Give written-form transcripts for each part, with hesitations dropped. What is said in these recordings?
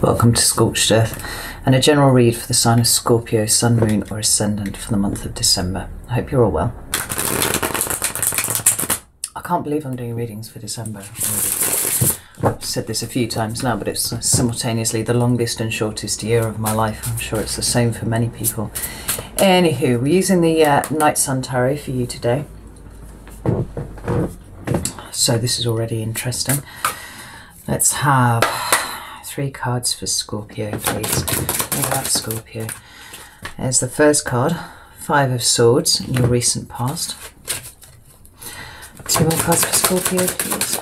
Welcome to Scorched Earth and a general read for the sign of Scorpio, Sun, Moon or Ascendant for the month of December. I hope you're all well. I can't believe I'm doing readings for December already. I've said this a few times now, but it's simultaneously the longest and shortest year of my life. I'm sure it's the same for many people. Anywho, we're using the Night Sun Tarot for you today. So this is already interesting. Let's have 3 cards for Scorpio, please. All right, Scorpio. There's the first card, 5 of Swords in your recent past. 2 more cards for Scorpio, please.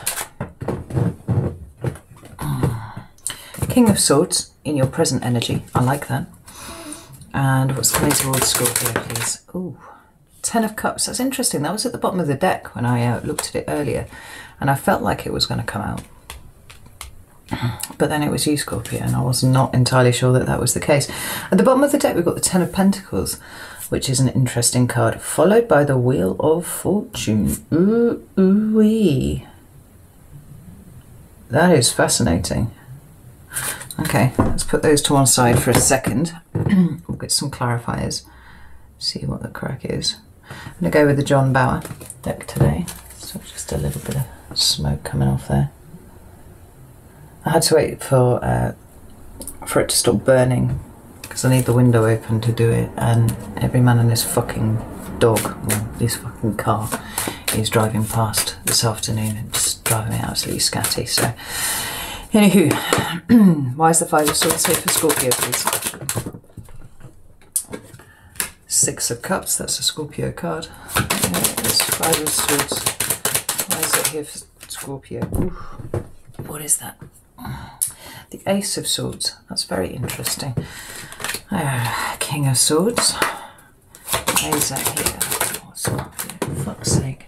King of Swords in your present energy. I like that. And what's coming towards Scorpio, please? Ooh, 10 of Cups. That's interesting. That was at the bottom of the deck when I looked at it earlier, and I felt like it was going to come out. But then it was you, Scorpio, and I was not entirely sure that that was the case. At the bottom of the deck, we've got the 10 of Pentacles, which is an interesting card, followed by the Wheel of Fortune. Ooh-wee. That is fascinating. Okay, let's put those to one side for a second. We'll get some clarifiers, see what the crack is. I'm going to go with the John Bauer deck today. So just a little bit of smoke coming off there. I had to wait for it to stop burning because I need the window open to do it, and every man and his fucking dog, or his fucking car, is driving past this afternoon and just driving me absolutely scatty. So, anywho, why is the 5 of Swords safe for Scorpio, please? 6 of Cups, that's a Scorpio card. There's 5 of Swords. Why is it here for Scorpio? Oof. What is that? The Ace of Swords. That's very interesting. King of Swords. Why is that here? Oh, Scorpio, for fuck's sake.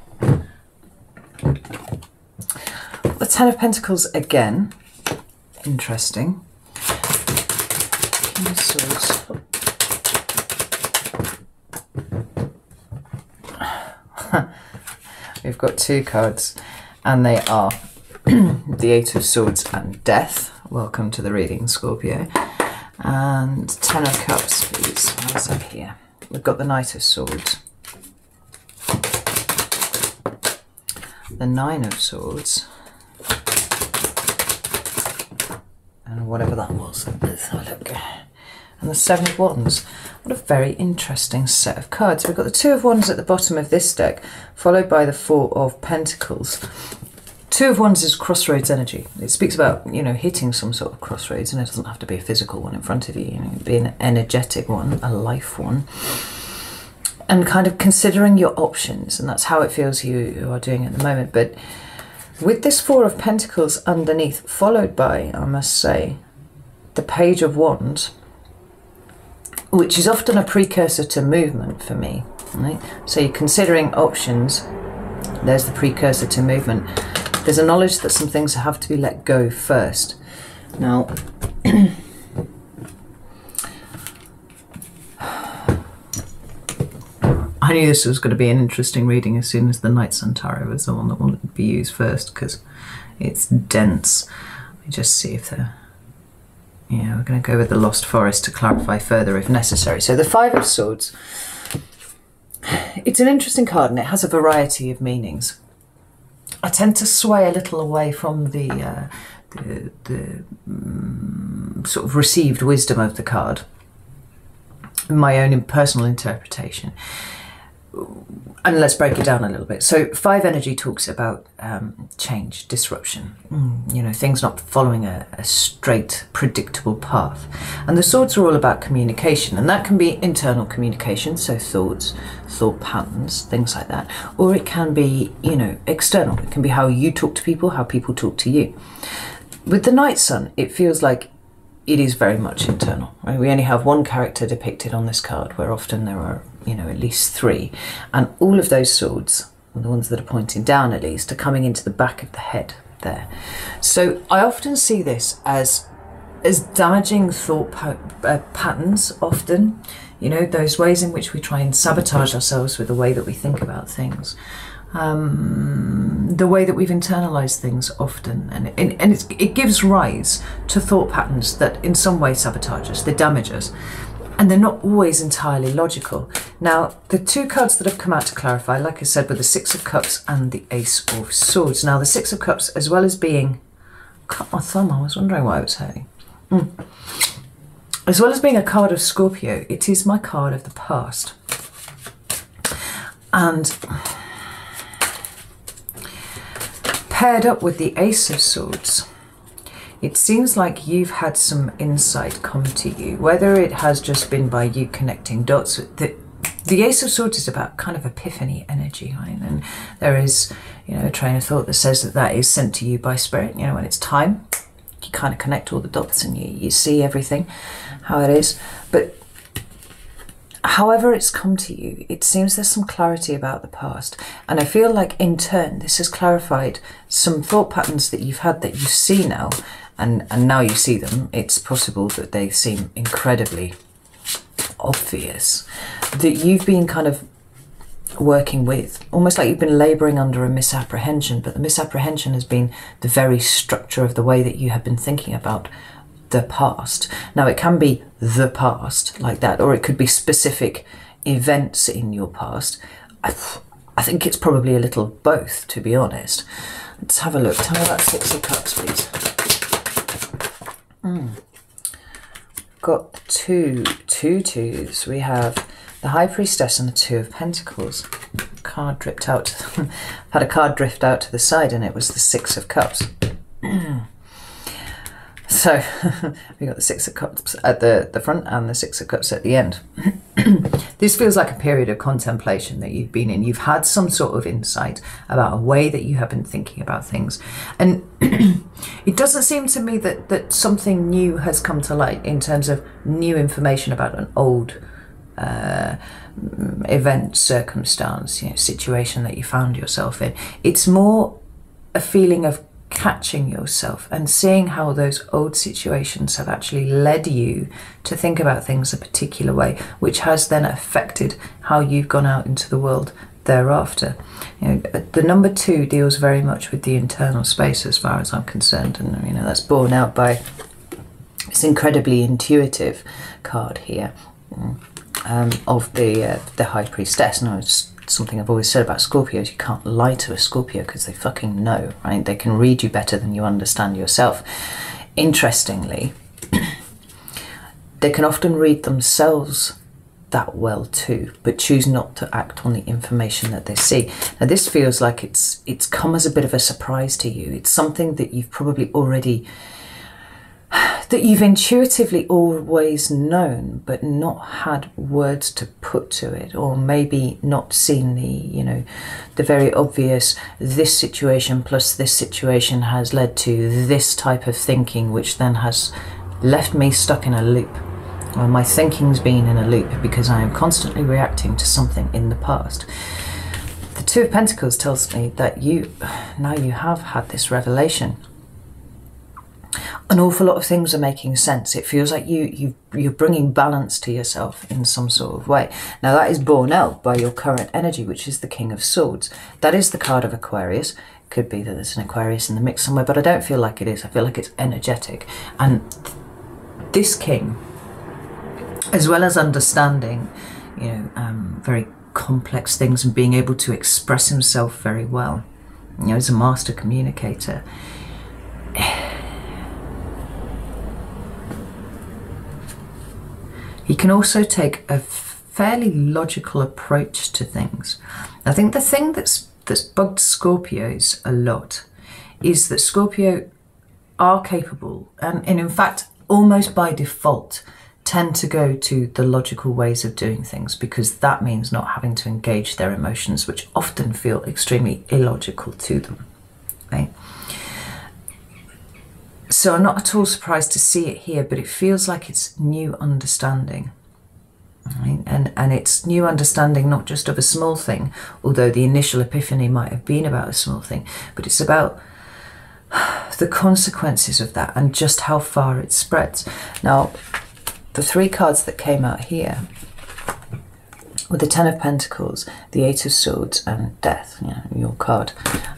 The 10 of Pentacles again. Interesting. King of Swords. We've got 2 cards, and they are the 8 of Swords and Death. Welcome to the reading, Scorpio. And 10 of Cups, please. What's that here? We've got the Knight of Swords. The 9 of Swords. And whatever that was. Let's have a look. And the 7 of Wands. What a very interesting set of cards. We've got the 2 of Wands at the bottom of this deck, followed by the 4 of Pentacles. 2 of Wands is crossroads energy. It speaks about, you know, hitting some sort of crossroads, and it doesn't have to be a physical one in front of you, you know, be an energetic one, a life one, and kind of considering your options, and that's how it feels you are doing at the moment. But with this 4 of Pentacles underneath, followed by, I must say, the Page of Wands, which is often a precursor to movement for me, right? So you're considering options, there's the precursor to movement. There's a knowledge that some things have to be let go first. Now, I knew this was going to be an interesting reading as soon as the Night Sun Tarot was the one that wanted to be used first, because it's dense. Let me just see if they're... Yeah, we're going to go with the Lost Forest to clarify further if necessary. So the 5 of Swords, it's an interesting card and it has a variety of meanings. I tend to sway a little away from the sort of received wisdom of the card, my own personal interpretation. And let's break it down a little bit. So 5 energy talks about change, disruption, you know, things not following a straight, predictable path. And the Swords are all about communication, and that can be internal communication, so thoughts, thought patterns, things like that. Or it can be, you know, external. It can be how you talk to people, how people talk to you. With the Night Sun, it feels like it is very much internal. Right? We only have 1 character depicted on this card, where often there are, you know, at least 3, and all of those swords, the ones that are pointing down at least, are coming into the back of the head there. So I often see this as damaging thought patterns often, you know, those ways in which we try and sabotage ourselves with the way that we think about things. the way that we've internalized things often, and it gives rise to thought patterns that in some way sabotage us, they damage us, and they're not always entirely logical. Now, the two cards that have come out to clarify, like I said, were the Six of Cups and the Ace of Swords. Now, the Six of Cups, as well as being, cut my thumb, I was wondering why it was hurting. As well as being a card of Scorpio, it is my card of the past. And paired up with the Ace of Swords, it seems like you've had some insight come to you, whether it has just been by you connecting dots. The Ace of Swords is about kind of epiphany energy, right? And there is, you know, a train of thought that says that that is sent to you by spirit. You know, when it's time, you kind of connect all the dots and you see everything, how it is. But however it's come to you, it seems there's some clarity about the past. And I feel like in turn, this has clarified some thought patterns that you've had that you see now. And now you see them, it's possible that they seem incredibly obvious, that you've been kind of working with, almost like you've been labouring under a misapprehension, but the misapprehension has been the very structure of the way that you have been thinking about the past. Now, it can be the past like that, or it could be specific events in your past. I think it's probably a little both, to be honest. Let's have a look. Tell me about Six of Cups, please. Got two twos. We have the High Priestess and the Two of Pentacles. Card dripped out. Had a card drift out to the side, and it was the Six of Cups. So we got the Six of Cups at the front and the Six of Cups at the end. This feels like a period of contemplation that you've been in. You've had some sort of insight about a way that you have been thinking about things. And it doesn't seem to me that something new has come to light in terms of new information about an old event, circumstance, you know, situation that you found yourself in. It's more a feeling of catching yourself and seeing how those old situations have actually led you to think about things a particular way, which has then affected how you've gone out into the world thereafter. You know, the number 2 deals very much with the internal space as far as I'm concerned, and you know, that's borne out by this incredibly intuitive card here of the High Priestess. Now, it's something I've always said about Scorpios: you can't lie to a Scorpio because they fucking know, right? They can read you better than you understand yourself. Interestingly, they can often read themselves that well too, but choose not to act on the information that they see. Now, this feels like it's come as a bit of a surprise to you. It's something that you've probably already, that you've intuitively always known, but not had words to put to it, or maybe not seen the, you know, the very obvious, this situation plus this situation has led to this type of thinking, which then has left me stuck in a loop. Well, my thinking's been in a loop because I am constantly reacting to something in the past. The Two of Pentacles tells me that now you have had this revelation. An awful lot of things are making sense. It feels like you're bringing balance to yourself in some sort of way. Now, that is borne out by your current energy, which is the King of Swords. That is the card of Aquarius. Could be that there's an Aquarius in the mix somewhere, but I don't feel like it is. I feel like it's energetic. And this king, as well as understanding, you know, very complex things and being able to express himself very well, you know, as a master communicator, he can also take a fairly logical approach to things. I think the thing that's bugged Scorpios a lot is that Scorpio are capable, and in fact, almost by default, tend to go to the logical ways of doing things, because that means not having to engage their emotions, which often feel extremely illogical to them, right? So I'm not at all surprised to see it here, but it feels like it's new understanding, right? And it's new understanding not just of a small thing, although the initial epiphany might have been about a small thing, but it's about the consequences of that and just how far it spreads. Now, the 3 cards that came out here With the Ten of Pentacles, the Eight of Swords, and Death, you know, your card.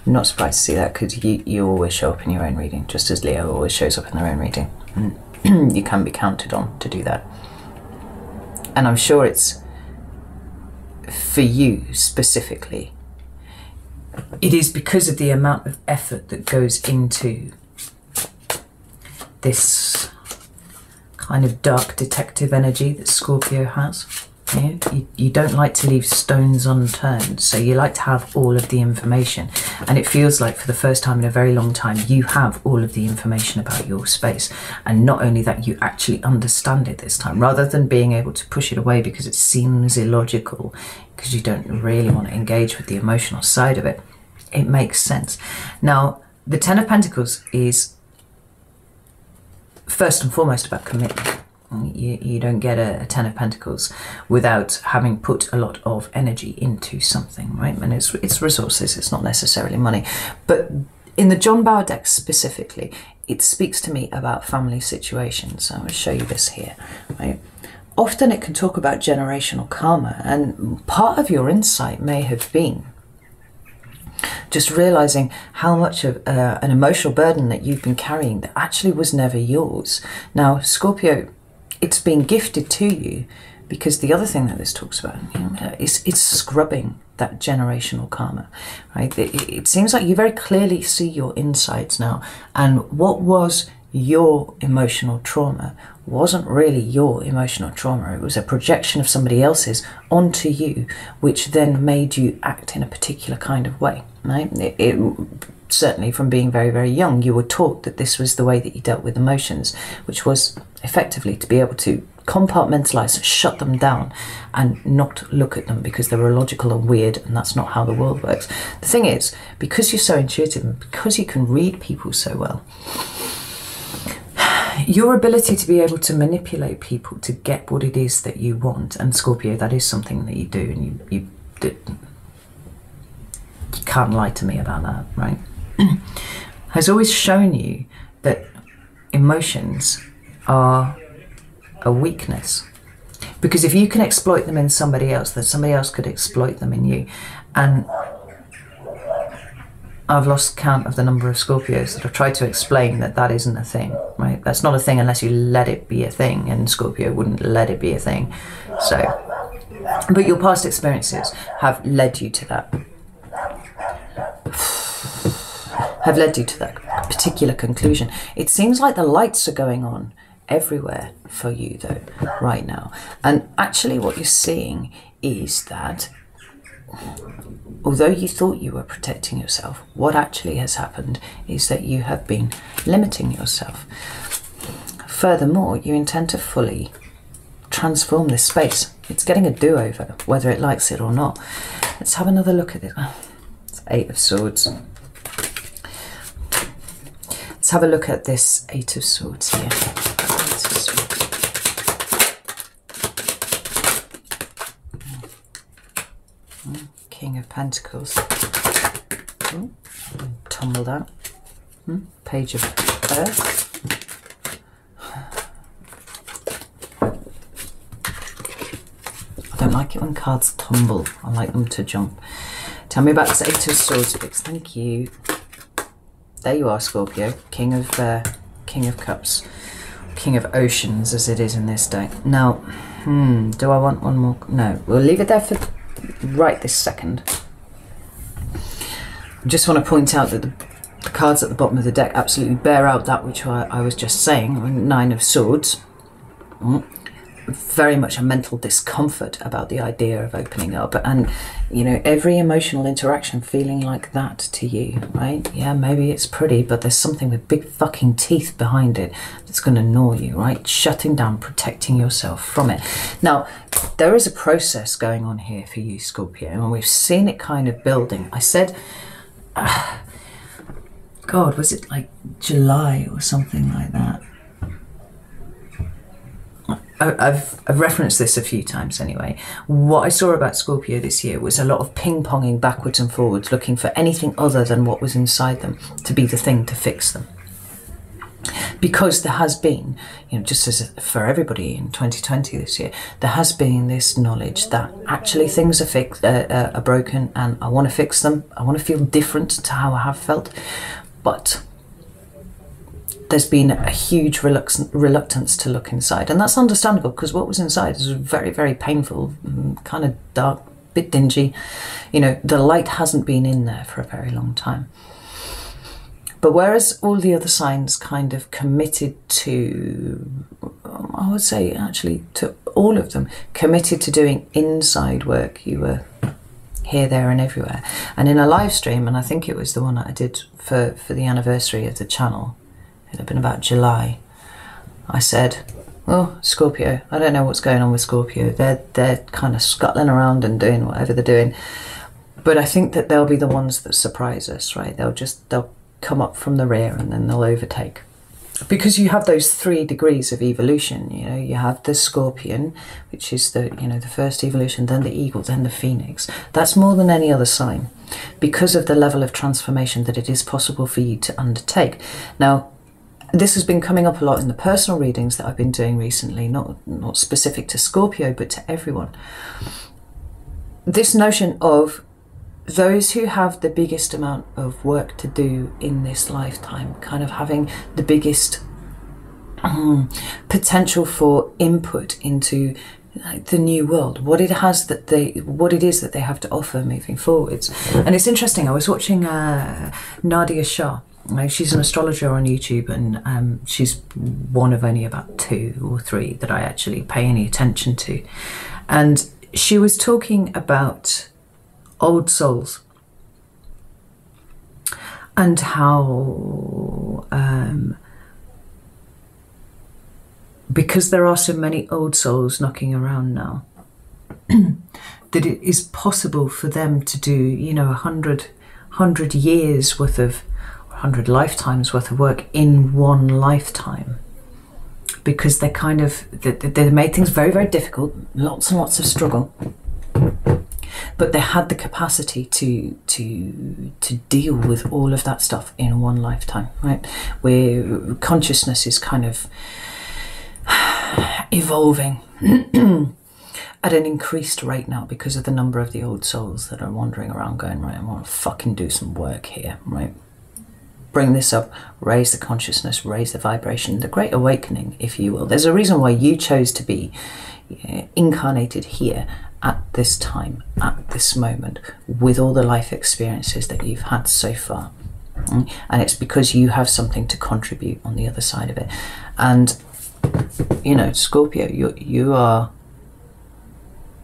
I'm not surprised to see that, because you always show up in your own reading, just as Leo always shows up in their own reading. You can be counted on to do that. And I'm sure it's for you specifically. It is because of the amount of effort that goes into this kind of dark detective energy that Scorpio has. You don't like to leave stones unturned, so you like to have all of the information, and it feels like for the first time in a very long time you have all of the information about your space, and not only that, you actually understand it this time, rather than being able to push it away because it seems illogical, because you don't really want to engage with the emotional side of it. It makes sense. Now, the Ten of Pentacles is first and foremost about commitment. You don't get a Ten of Pentacles without having put a lot of energy into something, right? And it's resources, it's not necessarily money. But in the John Bauer deck specifically, it speaks to me about family situations. So I'm going to show you this here, right? Often it can talk about generational karma, and part of your insight may have been just realizing how much of an emotional burden that you've been carrying that actually was never yours. Now, Scorpio, it's been gifted to you, because the other thing that this talks about, you know, is it's scrubbing that generational karma, right? It seems like you very clearly see your insides now, and what was your emotional trauma wasn't really your emotional trauma. It was a projection of somebody else's onto you, which then made you act in a particular kind of way, right? Certainly from being very, very young, you were taught that this was the way that you dealt with emotions, which was effectively to be able to compartmentalize, shut them down, and not look at them because they were illogical and weird, and that's not how the world works. The thing is, because you're so intuitive and because you can read people so well, your ability to be able to manipulate people to get what it is that you want, and Scorpio, that is something that you do, and you can't lie to me about that, right? Has always shown you that emotions are a weakness, because if you can exploit them in somebody else, then somebody else could exploit them in you. And I've lost count of the number of Scorpios that have tried to explain that that isn't a thing, right? That's not a thing unless you let it be a thing, and Scorpio wouldn't let it be a thing. So, but your past experiences have led you to that. Have led you to that particular conclusion. It seems like the lights are going on everywhere for you though right now, and actually what you're seeing is that although you thought you were protecting yourself, what actually has happened is that you have been limiting yourself. Furthermore, you intend to fully transform this space. It's getting a do-over, whether it likes it or not. Let's have another look at it. It's Eight of Swords. Let's have a look at this Eight of Swords here. Eight of Swords. King of Pentacles. Ooh, tumbled out. Page of Earth. I don't like it when cards tumble. I like them to jump. Tell me about this Eight of Swords, Vix. Thank you. There you are, Scorpio. King of Cups. King of Oceans, as it is in this deck. Now, do I want one more? No, we'll leave it there for right this second. I just want to point out that the cards at the bottom of the deck absolutely bear out that which I was just saying. Nine of Swords. Very much a mental discomfort about the idea of opening up, and you know, every emotional interaction feeling like that to you, right? Yeah, maybe it's pretty, but there's something with big fucking teeth behind it that's going to gnaw you, right? Shutting down, protecting yourself from it. Now, there is a process going on here for you, Scorpio, and we've seen it kind of building. I said, God, was it like July or something like that? I've referenced this a few times anyway. What I saw about Scorpio this year was a lot of ping-ponging backwards and forwards, looking for anything other than what was inside them to be the thing to fix them. because there has been, you know, just as for everybody in 2020 this year, there has been this knowledge that actually things are broken, and I want to fix them. I want to feel different to how I have felt. But there's been a huge reluctance to look inside, and that's understandable, because what was inside is very, very painful, kind of dark, bit dingy. You know, the light hasn't been in there for a very long time. But whereas all the other signs kind of committed to, I would say actually to all of them, committed to doing inside work, you were here, there and everywhere. And in a live stream, and I think it was the one that I did for the anniversary of the channel, it had been about July, I said, oh, Scorpio, I don't know what's going on with Scorpio. They're kind of scuttling around and doing whatever they're doing. But I think that they'll be the ones that surprise us, right? They'll come up from the rear and then they'll overtake. Because you have those 3 degrees of evolution, you know, you have the scorpion, which is the, you know, the first evolution, then the eagle, then the phoenix. That's more than any other sign, because of the level of transformation that it is possible for you to undertake. Now, this has been coming up a lot in the personal readings that I've been doing recently, not specific to Scorpio, but to everyone. This notion of those who have the biggest amount of work to do in this lifetime, kind of having the biggest potential for input into the new world, what it is that they have to offer moving forwards. And it's interesting, I was watching Nadia Shah. She's an astrologer on YouTube, and she's one of only about 2 or 3 that I actually pay any attention to. And she was talking about old souls and how because there are so many old souls knocking around now, that it is possible for them to do, you know, 100 years worth of, 100 lifetimes worth of work in one lifetime, because they kind of they made things very, very difficult, lots and lots of struggle, but they had the capacity to deal with all of that stuff in one lifetime, right? Where consciousness is kind of evolving at an increased rate now, because of the number of the old souls that are wandering around going, right, I want to fucking do some work here, right? Bring this up, raise the consciousness, raise the vibration, the great awakening, if you will. There's a reason why you chose to be incarnated here at this time, at this moment, with all the life experiences that you've had so far. And it's because you have something to contribute on the other side of it. And, you know, Scorpio, you are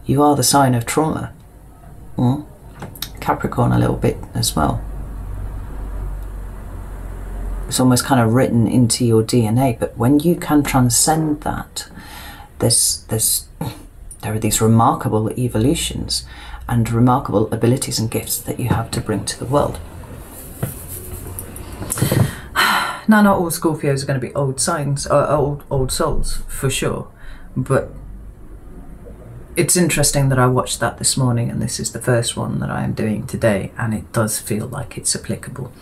the sign of trauma. Capricorn a little bit as well. It's almost kind of written into your DNA, but when you can transcend that, there are these remarkable evolutions and remarkable abilities and gifts that you have to bring to the world. Now, not all Scorpios are going to be old signs, old souls, for sure, but it's interesting that I watched that this morning, and this is the first one that I am doing today, and it does feel like it's applicable.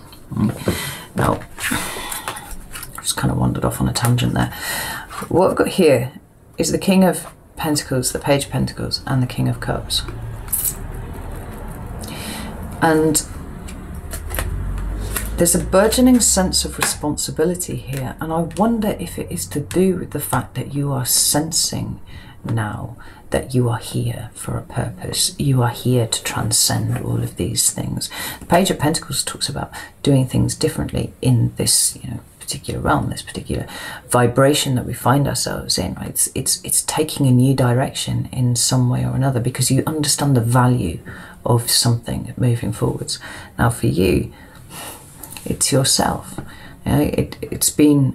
Now, just kind of wandered off on a tangent there. What I've got here is the King of Pentacles, the Page of Pentacles, and the King of Cups. And there's a burgeoning sense of responsibility here, and I wonder if it is to do with the fact that you are sensing now that you are here for a purpose. You are here to transcend all of these things. The Page of Pentacles talks about doing things differently in this, you know, particular realm, this particular vibration that we find ourselves in, right? It's taking a new direction in some way or another, because you understand the value of something moving forwards. Now for you, it's yourself. You know, it's been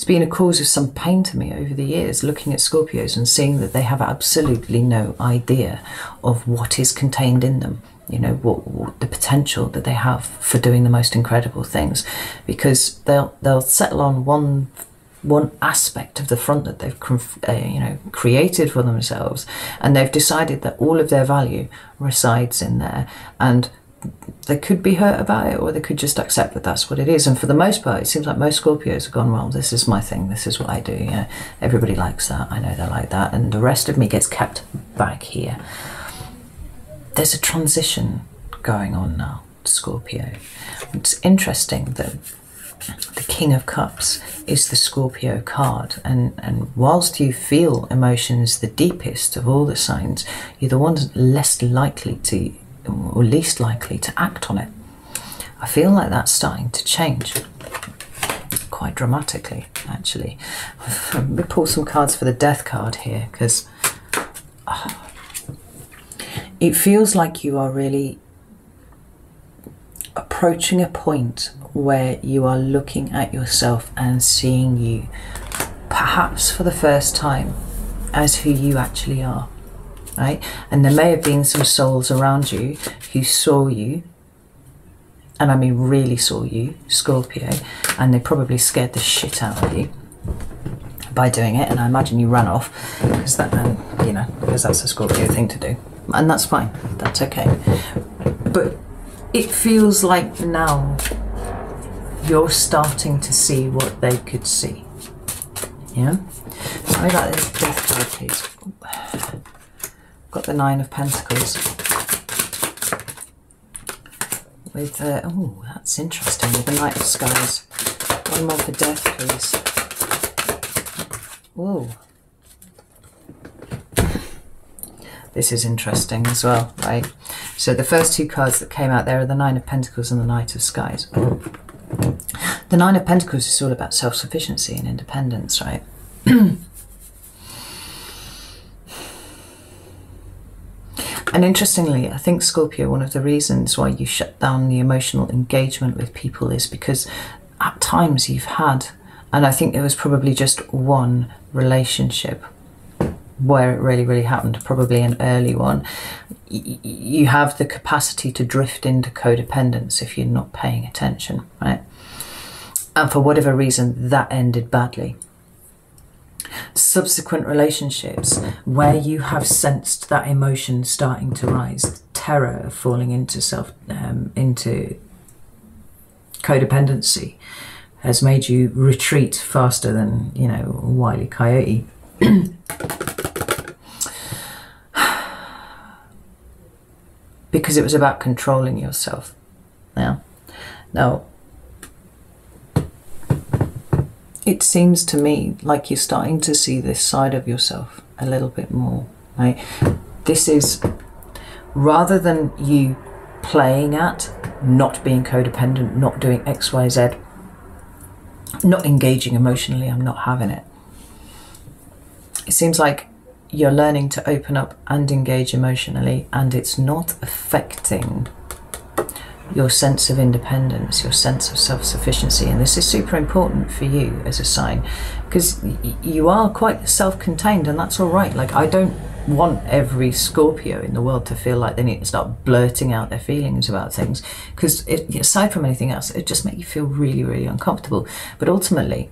a cause of some pain to me over the years, looking at Scorpios and seeing that they have absolutely no idea of what is contained in them. You know, what the potential that they have for doing the most incredible things, because they'll settle on one aspect of the front that they've you know, created for themselves, and they've decided that all of their value resides in there, and they could be hurt about it, or they could just accept that that's what it is. And for the most part, it seems like most Scorpios have gone, well, this is my thing, this is what I do. Yeah, everybody likes that, I know they like that, and the rest of me gets kept back here. There's a transition going on now, Scorpio. It's interesting that the King of Cups is the Scorpio card, and whilst you feel emotions the deepest of all the signs, you're the ones less likely to, or least likely to act on it. I feel like that's starting to change quite dramatically, actually. Let me pull some cards for the Death card here, because it feels like you are really approaching a point where you are looking at yourself and seeing you, perhaps for the first time, as who you actually are, right? And there may have been some souls around you who saw you, and I mean really saw you, Scorpio, and they probably scared the shit out of you by doing it, and I imagine you ran off, because that, you know, because that's a Scorpio thing to do. And that's fine, that's okay. But it feels like now you're starting to see what they could see. Yeah? Sorry about this Death card, please. Got the Nine of Pentacles. With, oh, that's interesting, with the Knight of Skies. One more for Death, please. Whoa. This is interesting as well, right? So the first two cards that came out there are the Nine of Pentacles and the Knight of Skies. The Nine of Pentacles is all about self-sufficiency and independence, right? And interestingly, I think, Scorpio, one of the reasons why you shut down the emotional engagement with people is because at times you've had, and I think there was probably just one relationship where it really, really happened, probably an early one. You have the capacity to drift into codependence if you're not paying attention, right? And for whatever reason, that ended badly. Subsequent relationships where you have sensed that emotion starting to rise, terror of falling into into codependency, has made you retreat faster than, you know, Wile E. Coyote. Because it was about controlling yourself. Now, it seems to me like you're starting to see this side of yourself a little bit more, right? This is, rather than you playing at not being codependent, not doing X, Y, Z, not engaging emotionally, I'm not having it. It seems like you're learning to open up and engage emotionally, and it's not affecting your sense of independence, your sense of self-sufficiency. And this is super important for you as a sign, because you are quite self-contained, and that's all right. Like, I don't want every Scorpio in the world to feel like they need to start blurting out their feelings about things, because aside from anything else, it just makes you feel really, really uncomfortable. But ultimately,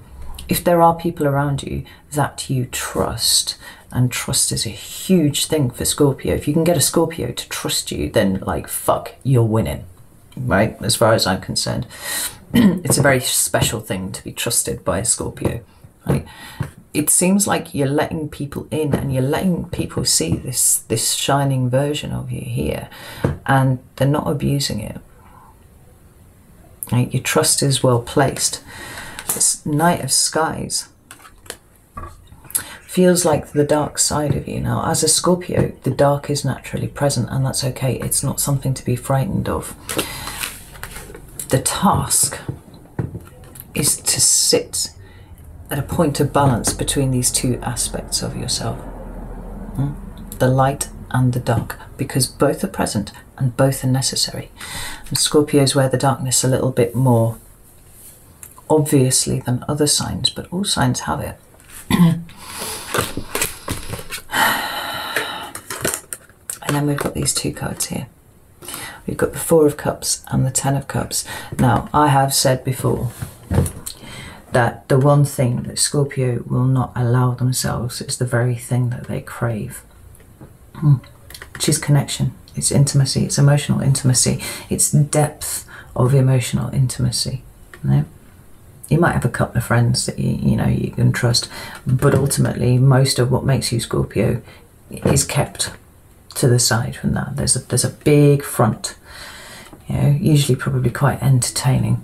if there are people around you that you trust, and trust is a huge thing for Scorpio. If you can get a Scorpio to trust you, then, like, fuck, you're winning, right? As far as I'm concerned. It's a very special thing to be trusted by a Scorpio, right? It seems like you're letting people in, and you're letting people see this shining version of you here, and they're not abusing it, right? Your trust is well placed. This Knight of Skies feels like the dark side of you. Now, as a Scorpio, the dark is naturally present, and that's okay. It's not something to be frightened of. The task is to sit at a point of balance between these two aspects of yourself, the light and the dark, because both are present and both are necessary. And Scorpios wear the darkness a little bit more obviously than other signs, but all signs have it. And then we've got these two cards here. We've got the Four of Cups and the Ten of Cups. Now, I have said before that the one thing that Scorpio will not allow themselves is the very thing that they crave, which is connection. It's intimacy, it's emotional intimacy, it's depth of emotional intimacy. You know? You might have a couple of friends that you know you can trust, but ultimately most of what makes you Scorpio is kept to the side from that. There's a big front, you know, usually probably quite entertaining.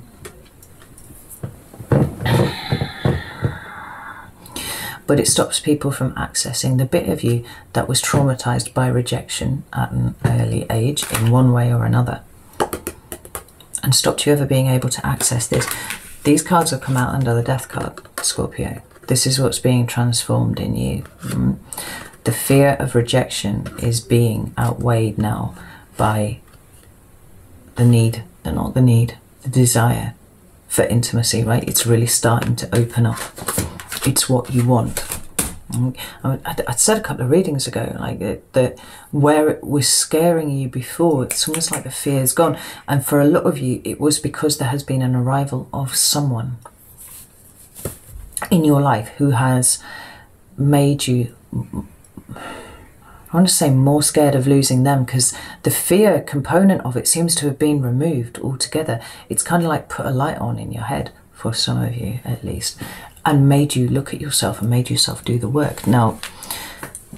But it stops people from accessing the bit of you that was traumatized by rejection at an early age in one way or another, and stopped you ever being able to access this. These cards have come out under the Death card, Scorpio. This is what's being transformed in you. The fear of rejection is being outweighed now by the need, not the need, the desire for intimacy, right? It's really starting to open up. It's what you want. I said a couple of readings ago, like that where it was scaring you before, it's almost like the fear is gone. And for a lot of you, it was because there has been an arrival of someone in your life who has made you, I want to say, more scared of losing them, because the fear component of it seems to have been removed altogether. It's kind of like put a light on in your head, for some of you at least, and made you look at yourself and made yourself do the work. Now,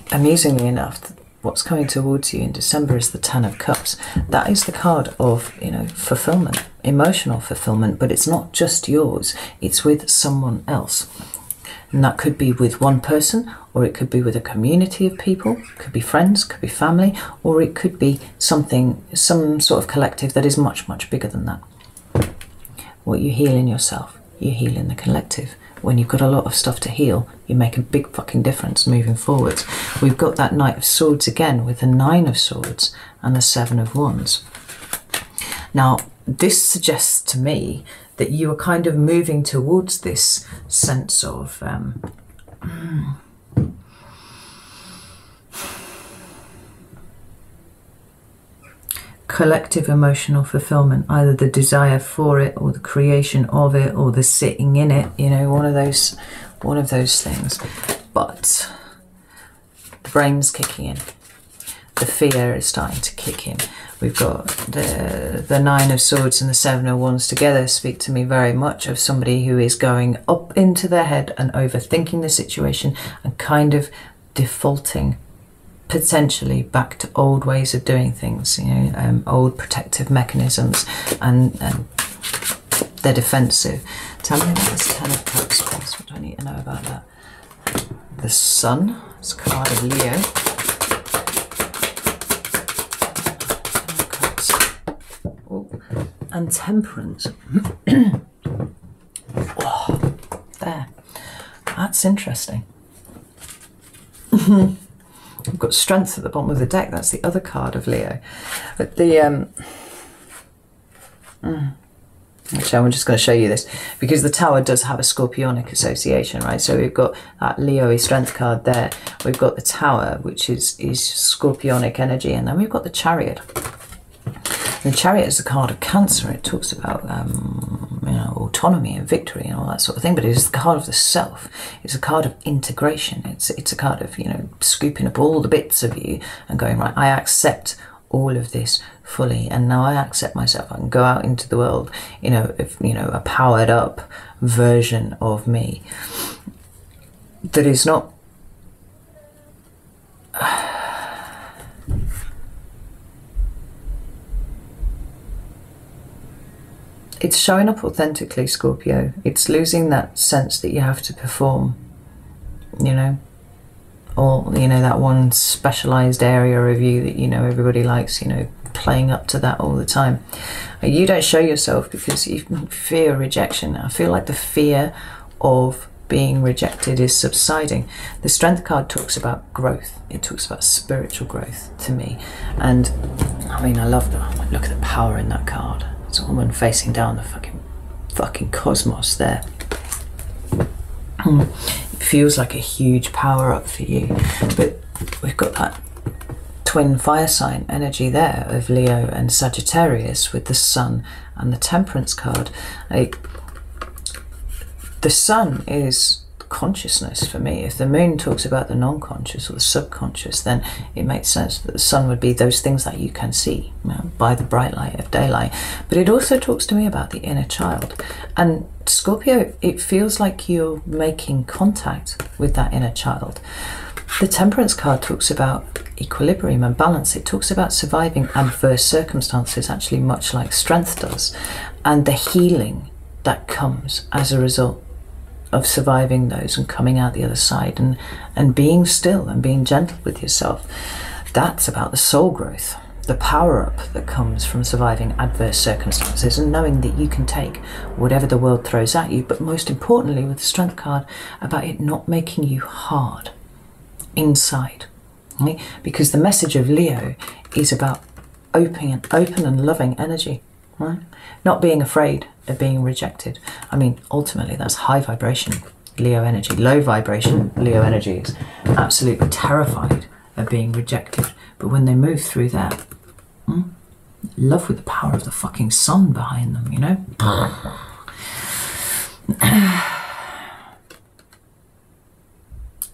amusingly enough, what's coming towards you in December is the Ten of Cups. That is the card of, you know, fulfillment, emotional fulfillment, but it's not just yours, it's with someone else. And that could be with one person, or it could be with a community of people, it could be friends, could be family, or it could be something, some sort of collective that is much, much bigger than that. What you heal in yourself, you heal in the collective. When you've got a lot of stuff to heal, you make a big fucking difference moving forwards. We've got that Knight of Swords again with the Nine of Swords and the Seven of Wands. Now, this suggests to me that you are kind of moving towards this sense of collective emotional fulfillment, either the desire for it or the creation of it or the sitting in it, you know, one of those things. But the brain's kicking in, the fear is starting to kick in. We've got the Nine of Swords and the Seven of Wands together speak to me very much of somebody who is going up into their head and overthinking the situation and kind of defaulting potentially back to old ways of doing things, you know, old protective mechanisms, and they're defensive. Tell me about this Ten of Cups, please. What do I need to know about that? The Sun, it's a card of Leo. Oh, and Temperance. Oh, there. That's interesting. We've got Strength at the bottom of the deck. That's the other card of Leo. But the actually, I'm just going to show you this because the Tower does have a Scorpionic association, right? So we've got that Leo-y Strength card there. We've got the Tower, which is Scorpionic energy, and then we've got the Chariot. The Chariot is a card of Cancer. It talks about you know, autonomy and victory and all that sort of thing, but it is the card of the self. It's a card of integration. It's a card of, you know, scooping up all the bits of you and going, right, I accept all of this fully, and now I accept myself. I can go out into the world, you know, a powered up version of me that is not it's showing up authentically, Scorpio. It's losing that sense that you have to perform, you know, or, you know, that one specialized area of you that, you know, everybody likes, you know, playing up to that all the time. You don't show yourself because you fear rejection. I feel like the fear of being rejected is subsiding. The Strength card talks about growth. It talks about spiritual growth to me. And I mean, I love that. Look at the power in that card. It's a woman facing down the fucking cosmos there. It feels like a huge power up for you. But we've got that twin fire sign energy there of Leo and Sagittarius with the Sun and the Temperance card. Like, the Sun is consciousness for me. If the moon talks about the non-conscious or the subconscious, then it makes sense that the sun would be those things that you can see, you know, by the bright light of daylight. But it also talks to me about the inner child. And Scorpio, it feels like you're making contact with that inner child. The Temperance card talks about equilibrium and balance. It talks about surviving adverse circumstances, actually much like strength does, and the healing that comes as a result of surviving those and coming out the other side, and being still and being gentle with yourself. That's about the soul growth, the power up that comes from surviving adverse circumstances and knowing that you can take whatever the world throws at you, but most importantly with the Strength card, about it not making you hard inside. Right? Because the message of Leo is about open and loving energy, right? Not being afraid of being rejected. I mean, ultimately that's high vibration Leo energy. Low vibration Leo energy is absolutely terrified of being rejected. But when they move through that, love with the power of the fucking sun behind them, you know?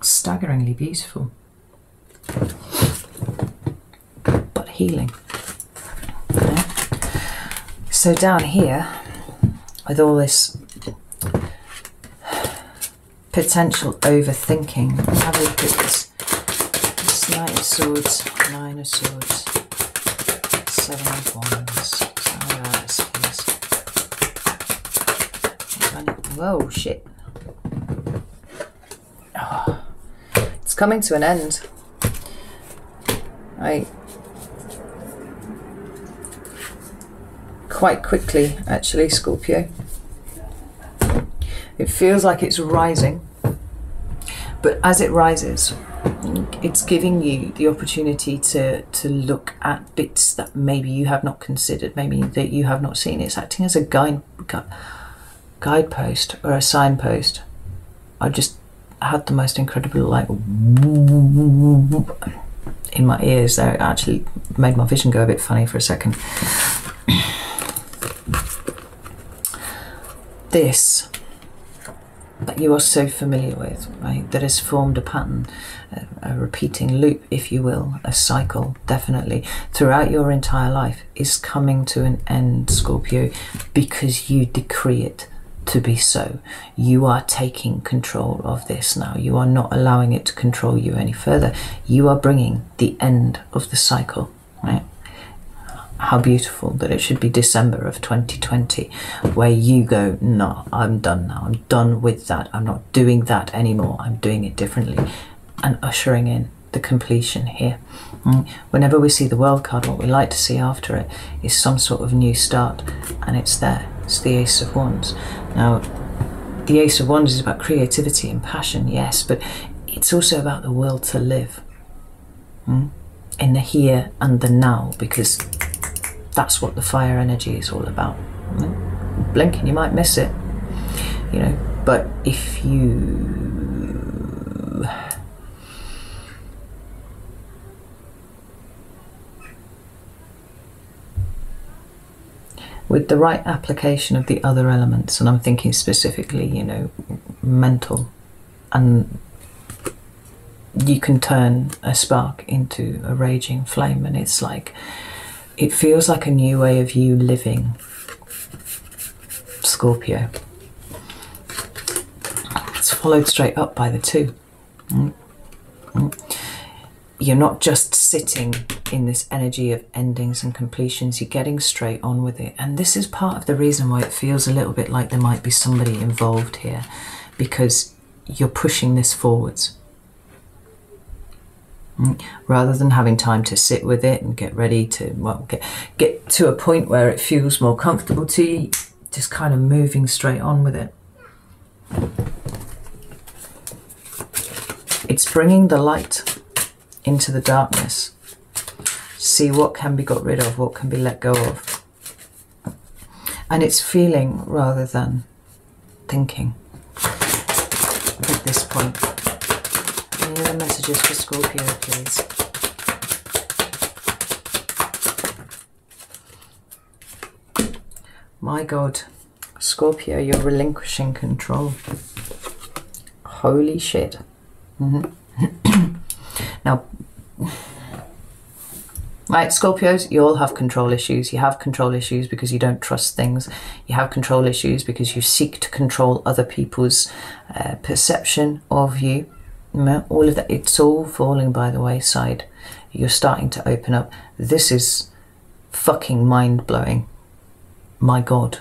Staggeringly beautiful. But healing. Yeah. So down here, with all this potential overthinking, have a look at this. This Knight of Swords, Nine of Swords, Seven of Wands. Whoa, shit. Oh, it's coming to an end. Quite quickly, actually, Scorpio. It feels like it's rising, but as it rises, it's giving you the opportunity to look at bits that maybe you have not considered, maybe that you have not seen. It's acting as a guidepost or a signpost. I just had the most incredible like in my ears there. It actually made my vision go a bit funny for a second. This that you are so familiar with, right, that has formed a pattern, a repeating loop, if you will, a cycle, definitely, throughout your entire life, is coming to an end, Scorpio, because you decree it to be so. You are taking control of this now. You are not allowing it to control you any further. You are bringing the end of the cycle, right? How beautiful that it should be December of 2020 where you go, no, I'm done now. I'm done with that. I'm not doing that anymore. I'm doing it differently, and ushering in the completion here. Whenever we see the World card, what we like to see after it is some sort of new start, and it's there. It's the Ace of Wands. Now, the Ace of Wands is about creativity and passion, yes, but it's also about the will to live in the here and the now, because that's what the fire energy is all about. Blink and you might miss it, you know, but if you with the right application of the other elements, and I'm thinking specifically, you know, mental, and you can turn a spark into a raging flame, and it's like, it feels like a new way of you living, Scorpio. It's followed straight up by the two. You're not just sitting in this energy of endings and completions, you're getting straight on with it. And this is part of the reason why it feels a little bit like there might be somebody involved here, because you're pushing this forwards. Rather than having time to sit with it and get ready to, well, get to a point where it feels more comfortable to you, just kind of moving straight on with it. It's bringing the light into the darkness. See what can be got rid of, what can be let go of. And it's feeling rather than thinking at this point. Any other messages for Scorpio, please? My God, Scorpio, you're relinquishing control. Holy shit. Now, right, Scorpios, you all have control issues. You have control issues because you don't trust things. You have control issues because you seek to control other people's perception of you. All of that, it's all falling by the wayside. You're starting to open up. This is fucking mind-blowing. My God.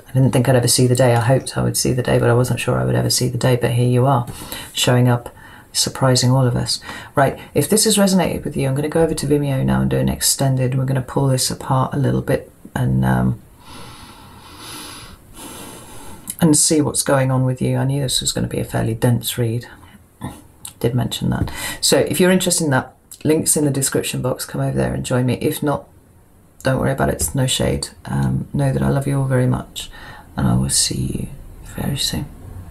I didn't think I'd ever see the day. I hoped I would see the day, but I wasn't sure I would ever see the day. But here you are, showing up, surprising all of us. Right, if this has resonated with you, I'm going to go over to Vimeo now and do an extended. We're going to pull this apart a little bit and see what's going on with you. I knew this was going to be a fairly dense read. Did mention that. So if you're interested in that, links in the description box. Come over there and join me. If not, don't worry about it. It's no shade. Know that I love you all very much, and I will see you very soon.